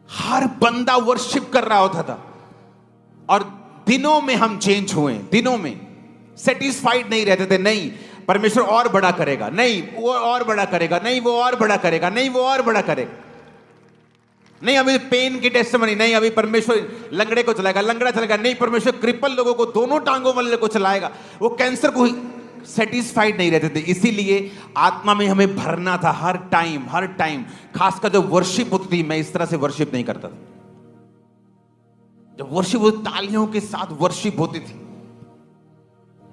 हर बंदा वर्शिप कर रहा होता था। और दिनों में हम चेंज हुए, दिनों में सेटिस्फाइड नहीं रहते थे। नहीं, परमेश्वर और बड़ा करेगा, नहीं वो और बड़ा करेगा, नहीं वो और बड़ा करेगा, नहीं वो और बड़ा करेगा, नहीं अभी पेन की टेस्टमनी, नहीं अभी परमेश्वर लंगड़े को चलाएगा, लंगड़ा चलाएगा, नहीं परमेश्वर क्रिपल लोगों को, दोनों टांगों वाले को चलाएगा, वो कैंसर को। सेटिस्फाइड नहीं रहते थे। इसीलिए आत्मा में हमें भरना था हर टाइम। खासकर जब वर्शिप होती थी, मैं इस तरह से वर्शिप नहीं करता था। जब वर्शिप होती, तालियों के साथ वर्शिप होती थी।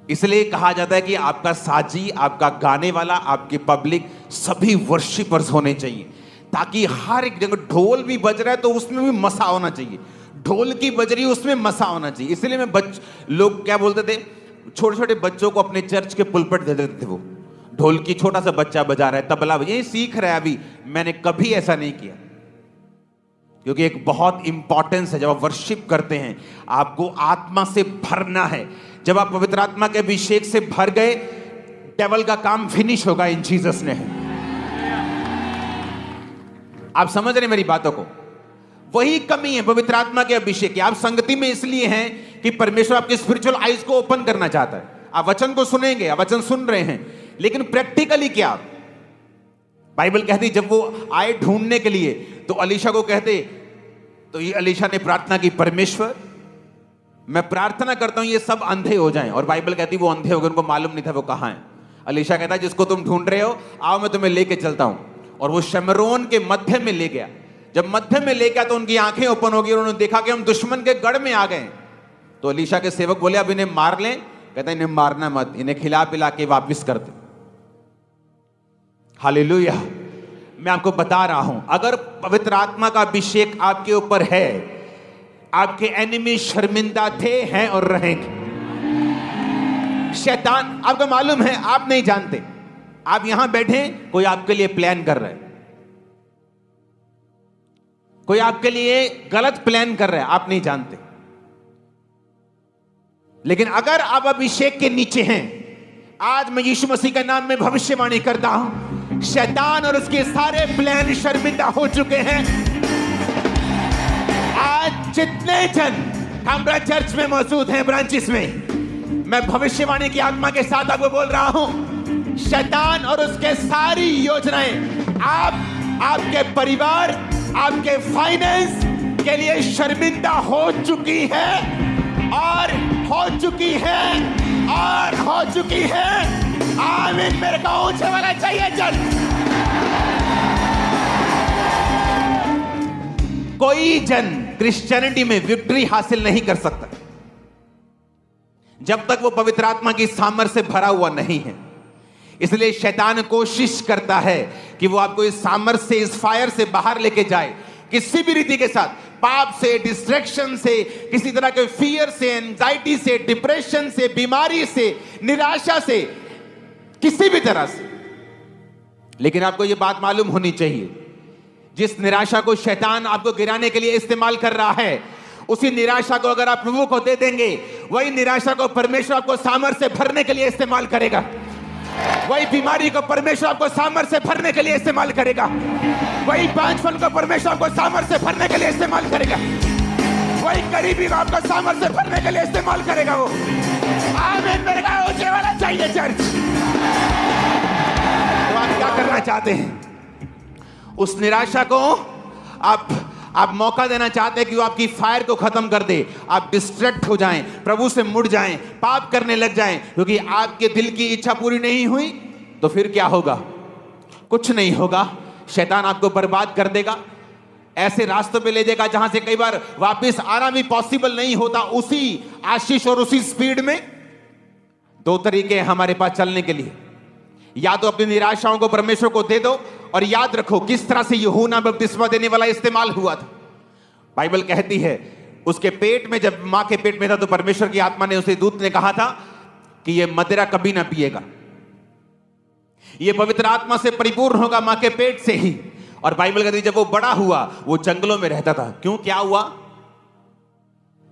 इसलिए कहा जाता है कि आपका साजी, आपका गाने वाला, आपकी पब्लिक सभी वर्शिपर्स होने चाहिए, ताकि हर एक जगह ढोल भी बज रहा है तो उसमें भी मसा होना चाहिए, ढोल की बज रही है उसमें मसा होना चाहिए। इसलिए मैं लोग क्या बोलते थे, छोटे छोटे बच्चों को अपने चर्च के पुलपट दे देते थे। वो ढोल की छोटा सा बच्चा बजा रहा है, तबला ये सीख रहा है अभी। मैंने कभी ऐसा नहीं किया, क्योंकि एक बहुत इंपॉर्टेंस है। जब आप वर्शिप करते हैं, आपको आत्मा से भरना है। जब आप पवित्र आत्मा के अभिषेक से भर गए, डेविल का काम फिनिश होगा इन जीसस ने। आप समझ रहे मेरी बातों को? वही कमी है पवित्र आत्मा के अभिषेक की। आप संगति में इसलिए हैं कि परमेश्वर आपके स्पिरिचुअल आईज को ओपन करना चाहता है। आप वचन को सुनेंगे, आप वचन सुन रहे हैं, लेकिन प्रैक्टिकली क्या? बाइबल कहती जब वो आए ढूंढने के लिए तो अलीशा को कहते, तो ये अलीशा ने प्रार्थना की, परमेश्वर मैं प्रार्थना करता हूं ये सब अंधे हो जाएं। और बाइबल कहती वो अंधे हो गए, उनको मालूम नहीं था वो कहां है। अलीशा कहता जिसको तुम ढूंढ रहे हो, आओ मैं तुम्हें लेके चलता हूं। और वो शमरोन के मध्य में ले गया। जब मध्य में ले गया तो उनकी आंखें ओपन हो गई और उन्होंने देखा कि हम दुश्मन के गढ़ में आ गए। तो अलीशा के सेवक बोले अब इन्हें मार लें। कहता इन्हें मारना मत, इन्हें खिला पिला के वापिस कर दे। हालेलुया। मैं आपको बता रहा हूं, अगर पवित्र आत्मा का अभिषेक आपके ऊपर है, आपके एनिमी शर्मिंदा थे, हैं और रहेंगे। शैतान, आपको मालूम है, आप नहीं जानते। आप यहां बैठे, कोई आपके लिए प्लान कर रहा है, कोई आपके लिए गलत प्लान कर रहा है, आप नहीं जानते। लेकिन अगर आप अभिषेक के नीचे हैं, आज मैं यीशु मसीह के नाम में भविष्यवाणी करता हूं, शैतान और उसके सारे प्लान शर्मिंदा हो चुके हैं। आज जितने जन हमारा चर्च में मौजूद हैं, ब्रांचेस में, मैं भविष्यवाणी की आत्मा के साथ आपको बोल रहा हूं, शैतान और उसके सारी योजनाएं आपके परिवार, आपके फाइनेंस के लिए शर्मिंदा हो चुकी है और हो चुकी है और हो चुकी है। आमीन। मेरे को ऊंचे वाला चाहिए चल। कोई जन क्रिश्चियनिटी में विक्ट्री हासिल नहीं कर सकता जब तक वो पवित्र आत्मा की सामर्थ से भरा हुआ नहीं है। इसलिए शैतान कोशिश करता है कि वो आपको इस सामर्थ से, इस फायर से बाहर लेके जाए, किसी भी रीति के साथ, पाप से, डिस्ट्रैक्शन से, किसी तरह के फियर से, एंजाइटी से, डिप्रेशन से, बीमारी से, निराशा से, किसी भी तरह से। लेकिन आपको यह बात मालूम होनी चाहिए, जिस निराशा को शैतान आपको गिराने के लिए इस्तेमाल कर रहा है, उसी निराशा को अगर आप प्रभु को दे देंगे, वही निराशा को परमेश्वर आपको सामर्थ से भरने के लिए इस्तेमाल करेगा। वही बीमारी को परमेश्वर आपको सामर्थ से भरने के लिए इस्तेमाल करेगा। वही पांचपन को परमेश्वर आपको सामर्थ से भरने के लिए इस्तेमाल करेगा। वही गरीबी को आपको सामर्थ से भरने के लिए इस्तेमाल करेगा वो। आमीन। मेरे को ऊंचे वाला चाहिए चर्च। तो आप क्या करना चाहते हैं? उस निराशा को आप मौका देना चाहते हैं कि वो आपकी फायर को खत्म कर दे, आप डिस्ट्रैक्ट हो जाएं, प्रभु से मुड़ जाएं, पाप करने लग जाएं, क्योंकि आपके दिल की इच्छा पूरी नहीं हुई तो फिर क्या होगा? कुछ नहीं होगा। शैतान आपको बर्बाद कर देगा, ऐसे रास्तों पे ले जाएगा जहां से कई बार वापस आना भी पॉसिबल नहीं होता। उसी आशीष और उसी स्पीड में दो तरीके हैं हमारे पास चलने के लिए। या तो अपनी निराशाओं को परमेश्वर को दे दो, और याद रखो किस तरह से यूहन्ना बपतिस्मा देने वाला इस्तेमाल हुआ था। बाइबल कहती है उसके पेट में, जब मां के पेट में था, तो परमेश्वर की आत्मा ने, उसे दूत ने कहा था कि यह मदिरा कभी ना पिएगा, यह पवित्र आत्मा से परिपूर्ण होगा मां के पेट से ही। और बाइबल कहती है जब वो बड़ा हुआ, वो जंगलों में रहता था। क्यों? क्या हुआ?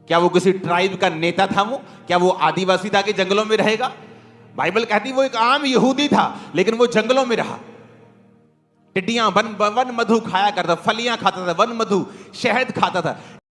क्या वो किसी ट्राइब का नेता था? क्या वो आदिवासी था कि जंगलों में रहेगा? बाइबल कहती वो एक आम यहूदी था, लेकिन वो जंगलों में रहा। टिड्डियां वन वन मधु खाया करता, फलियां खाता था, वन मधु शहद खाता था।